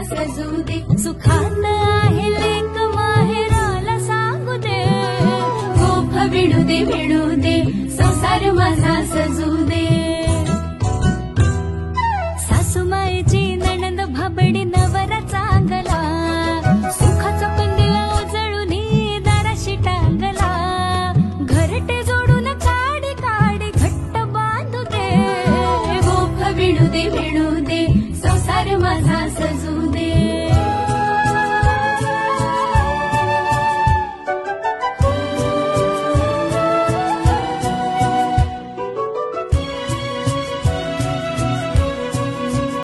सजू दे, सुखात आहे लेक माहेराला सांगू दे, गोफ विणू दे संसार माझा सजू दे. सासूमाईची नणंद भाबडी